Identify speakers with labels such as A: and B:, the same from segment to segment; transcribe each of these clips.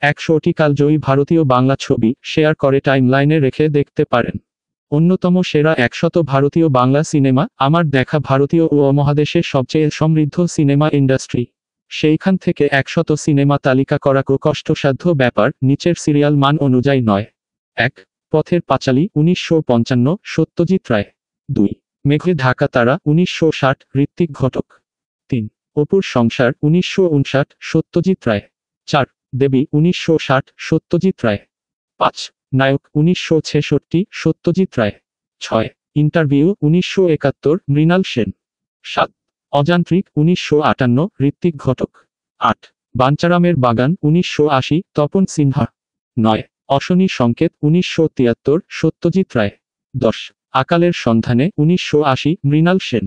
A: 100টি কালজয়ী ভারতীয় বাংলা ছবি শেয়ার করে টাইমলাইনে রেখে দেখতে পারেন। অন্যতম সেরা 100 ভারতীয় বাংলা সিনেমা, আমার দেখা ভারতীয় ও মহাদেশের সবচেয়ে সমৃদ্ধ সিনেমা ইন্ডাস্ট্রি। সেইখান থেকে 100 সিনেমা তালিকা করা কষ্টসাধ্য ব্যাপার, নিচের সিরিয়াল মান অনুযায়ী নয়। 1. পথের পাঁচালী 1955, সত্যজিৎ রায়। 2. মেঘে ঢাকা তারা 1960, ঋত্বিক ঘটক। 3. অপুর সংসার 1959, সত্যজিৎ রায়। 4. দেবী 1960, সত্যজিৎ রায়। 5. নায়ক 1966, সত্যজিৎ রায়। 6. ইন্টারভিউ 1971, মৃণাল সেন। 7. অযান্ত্রিক 1958, ঋত্বিক ঘটক। 8. বাঞ্চারামের বাগান 1980, তপন সিনহা। 9. অশনি সংকেত 1973, সত্যজিৎ রায়। 10. আকালের সন্ধানে 1980, মৃণাল সেন।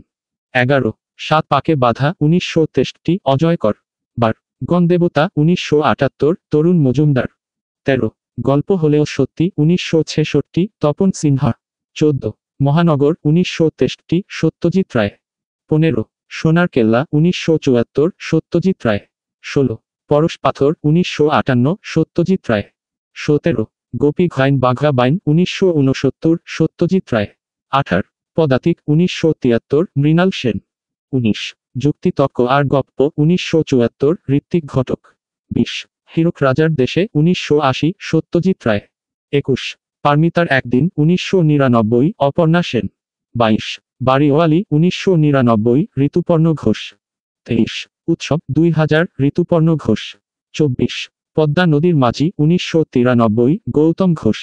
A: 11. সাত পাকে বাধা 1963, অজয় কর। 12. গণদেবতা 1978, তরুণ মজুমদার। 13. গল্প হলেও সত্যি 1966, তপন সিনহা। 14. মহানগর 1963, সত্যজিৎ রায়। 15. সোনার কেল্লা 1974, সত্যজিৎ রায়। 16. পরশ পাথর 1958, সত্যজিৎ রায়। 17. গোপী ঘাইন বাঘা বাইন 1969, সত্যজিৎ রায়। 18. পদাতিক 1973, মৃণাল সেন। 19. যুক্তি তর্ক আর গপ্প 1974, ঋত্বিক ঘটক। 20. হীরক রাজার দেশে 1980, সত্যজিৎ রায়। 21. পারমিতার একদিন 1999, অপর্ণা সেন। 22. বাড়িওয়ালি 1999, ঋতুপর্ণ ঘোষ। 23. উৎসব 2000, ঋতুপর্ণ ঘোষ। 24. পদ্মা নদীর মাঝি 1993, গৌতম ঘোষ।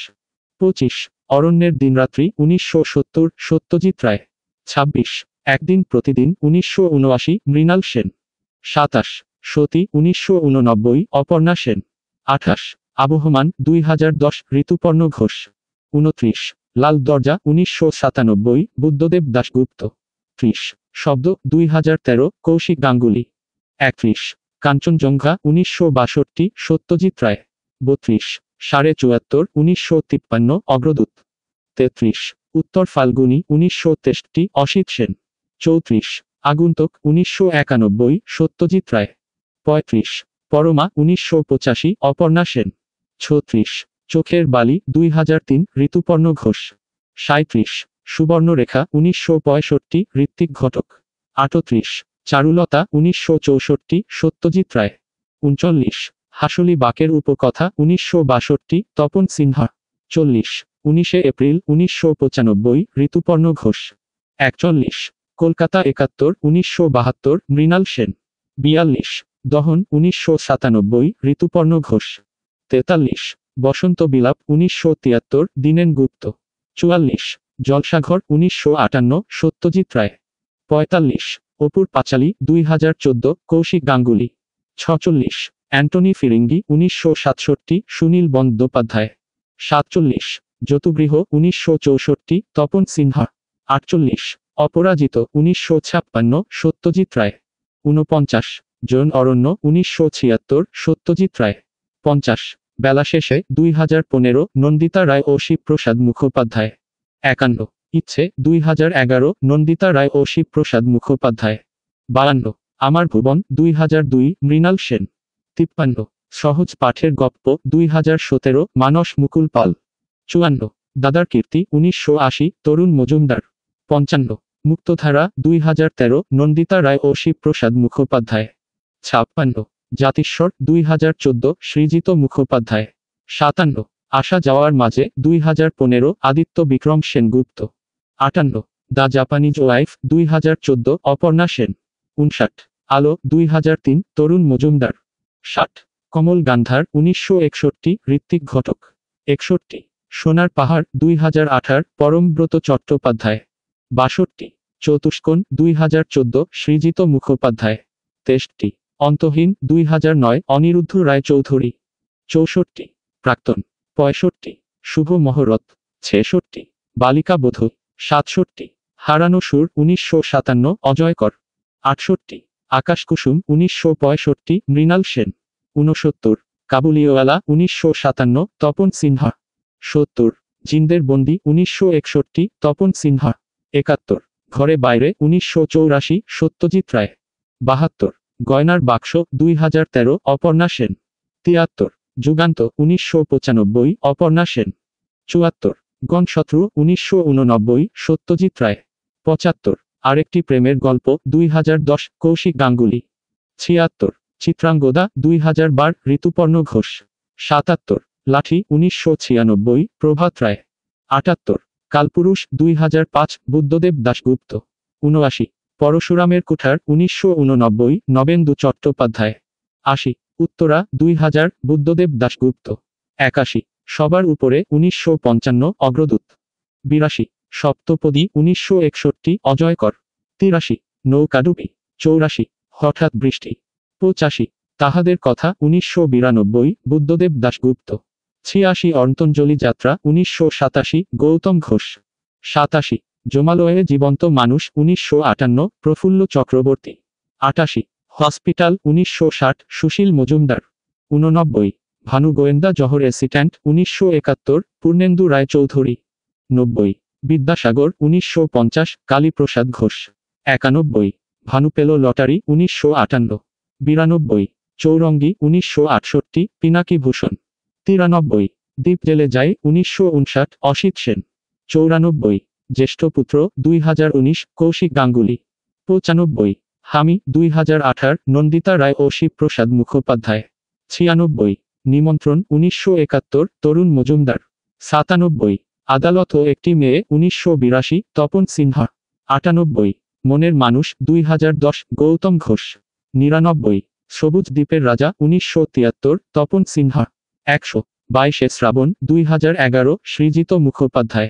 A: 25. অরণ্যের দিনরাত্রি 1970, সত্যজিৎ রায়। 26. একদিন প্রতিদিন 1979, মৃণাল সেন। 27. সতী 1989, অপর্ণা সেন। 28. আবহমান 2010, ঋতুপর্ণ ঘোষ। 29. লাল দরজা 1997, বুদ্ধদেব দাশগুপ্ত। 30. শব্দ 2013, কৌশিক গাঙ্গুলি। 31. কাঞ্চনজঙ্ঘা 1962, সত্যজিৎ রায়। 32. 74, 1953, অগ্রদূত। 33. উত্তর ফাল্গুনী 1963, অসিত সেন। 34. আগন্তুক 1991, সত্যজিৎ রায়। 35. পরমা 1985, অপর্ণা সেন। 36. চোখের বালি 2003, ঋতুপর্ণ ঘোষ। 37. সুবর্ণরেখা 1965, ঋত্বিক ঘটক। 38. চারুলতা 1964, সত্যজিৎ রায়। 39. হাসুলি বাকের উপকথা 1962, তপন সিনহা। 40. 19 এপ্রিল 1995, ঋতুপর্ণ ঘোষ। 41. কলকাতা 71, 1972, মৃণাল সেন। 42. দহন 1997, ঋতুপর্ণ ঘোষ। 43. বসন্ত বিলাপ 1973, দীনেন গুপ্ত। 44. জলসাঘর 1958, সত্যজিৎ রায়। 45. অপুর পাঁচালী 2014, কৌশিক গাঙ্গুলি। 46. অ্যান্টনি ফিরিঙ্গি 1967, সুনীল বন্দ্যোপাধ্যায়। 47. যতুগৃহ 1964, তপন সিনহা। 48. অপরাজিত 1956, সত্যজিৎ রায়। 49. জন অরণ্য 1976, সত্যজিৎ রায়। 50. বেলা শেষে 2015, নন্দিতা রায় ও শিবপ্রসাদ মুখোপাধ্যায়। 51. ইচ্ছে 2011, নন্দিতা রায় ও শিবপ্রসাদ মুখোপাধ্যায়। 52. আমার ভুবন 2002, মৃণাল সেন। 53. সহজ পাঠের গপ্প 2017, মানস মুকুল পাল। 54. দাদার কীর্তি 1980, তরুণ মজুমদার। 55. মুক্তধারা 2013, নন্দিতা রায় ও শিবপ্রসাদ মুখোপাধ্যায়। 56. জাতিস্বর 2014, সৃজিত মুখোপাধ্যায়। 57. আসা যাওয়ার মাঝে 2015, Aditya Vikram Sengupta. 58. The Japanese wife 2014, Aparna Sen. 59. Aalo 2003, Tarun Majumdar. 60. কমল গান্ধার 1961, ঋত্বিক ঘটক। 61. সোনার পাহাড় 2018, পরমব্রত চট্টোপাধ্যায়। 62. চতুষ্কোণ 2014, সৃজিত মুখোপাধ্যায়। 63. অন্তহীন 2009, অনিরুদ্ধ রায় চৌধুরী। 64. প্রাক্তন। 65. শুভ মহরত। 66. বালিকা বধূ। 67. হারানো সুর 1957, অজয় কর। 68. আকাশকুসুম 1965, মৃণাল সেন। 69. কাবুলিওয়ালা 1957, তপন সিনহা। 70. জিন্দের বন্দি 1961, তপন সিনহা। 71. ঘরে বাইরে 1984, সত্যজিৎ রায়। 72. গয়নার বাক্স 2013, অপর্ণা সেন। 73. যুগান্ত 1995, অপর্ণা সেন। 74, গণশত্রু 1989, সত্যজিৎ রায়। 75, আরেকটি প্রেমের গল্প 2010, কৌশিক গাঙ্গুলি। 76, চিত্রাঙ্গদা 2012, ঋতুপর্ণ ঘোষ। 77, লাঠি 1996, প্রভাত রায়। 78, কালপুরুষ 2005, বুদ্ধদেব দাশগুপ্ত। 79, পরশুরামের কুঠার 1989, নবেন্দু চট্টোপাধ্যায়। 80, উত্তরা 2000, বুদ্ধদেব দাশগুপ্ত। 81, সবার উপরে 1955, অগ্রদূত। 82, সপ্তপদী 1961, অজয় কর। 83, নৌকাডুবি। 84, হঠাৎ বৃষ্টি। 85, তাহাদের কথা 1992, বুদ্ধদেব দাশগুপ্ত। 86, অন্তঞ্জলি যাত্রা 1987, গৌতম ঘোষ। 87, জমালয়ে জীবন্ত মানুষ 1958, প্রফুল্ল চক্রবর্তী। 88, হসপিটাল 1960, সুশীল মজুমদার। 89, ভানু গোয়েন্দা জহর অ্যাসিস্ট্যান্ট 1971, পূর্ণেন্দু রায় চৌধুরী। 90, বিদ্যাসাগর 1950, কালীপ্রসাদ ঘোষ। 91, ভানু পেল লটারি 1958। 92, চৌরঙ্গী 1968, পিনাকি ভূষণ। 93, দ্বীপ জেলে যায় 1959, অসিত সেন। 94, জ্যেষ্ঠপুত্র 2019, কৌশিক গাঙ্গুলি। 95, হামি 2018, নন্দিতা রায় ও শিবপ্রসাদ মুখোপাধ্যায়। 96, নিমন্ত্রণ 1971, তরুণ মজুমদার। 97, আদালত ও একটি মেয়ে 1982, তপন সিনহা। 98, মনের মানুষ 2010, গৌতম ঘোষ। 99, সবুজ দ্বীপের রাজা 1973, তপন সিনহা। 100, 22 শ্রাবণ 2011, সৃজিত মুখোপাধ্যায়।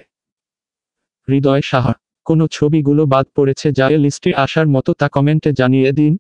A: হৃদয় সাহা। কোন ছবিগুলো বাদ পড়েছে যা এ লিস্টে আসার মতো তা কমেন্টে জানিয়ে দিন।